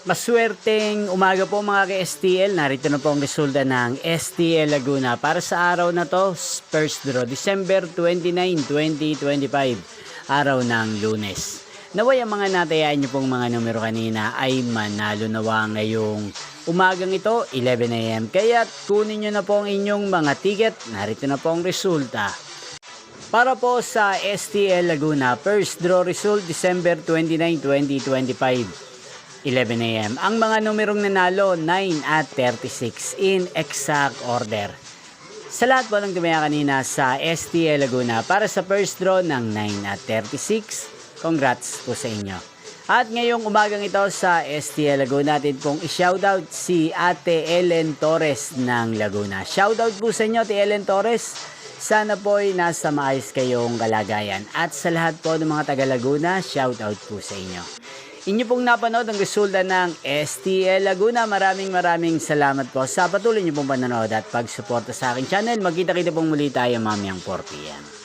Maswerteng umaga po mga ka-STL. Narito na po ang resulta ng STL Laguna para sa araw na to, first draw, December 29, 2025, araw ng Lunes. Naway ang mga natayaan nyo pong mga numero kanina ay manalo nawa ngayong umagang ito, 11 AM. Kaya kunin nyo na po ang inyong mga ticket. Narito na po ang resulta. Para po sa STL Laguna, first draw result, December 29, 2025. 11 AM. Ang mga numerong nanalo, 9 at 36 in exact order. Sa lahat po ng tumaya kanina sa STL Laguna para sa first draw ng 9 at 36, congrats po sa inyo. At ngayong umagang ito sa STL Laguna, natin pong i-shoutout si Ate Ellen Torres ng Laguna. Shoutout po sa inyo, Ate Ellen Torres. Sana po ay nasa maayos kayong kalagayan. At sa lahat po ng mga taga Laguna, shoutout po sa inyo. Inyo pong napanood ang resulta ng STL Laguna. Maraming salamat po sa patuloy niyo pong panonood at pagsuporta sa aking channel. Magkita-kita pong muli tayo mamayang 4 PM.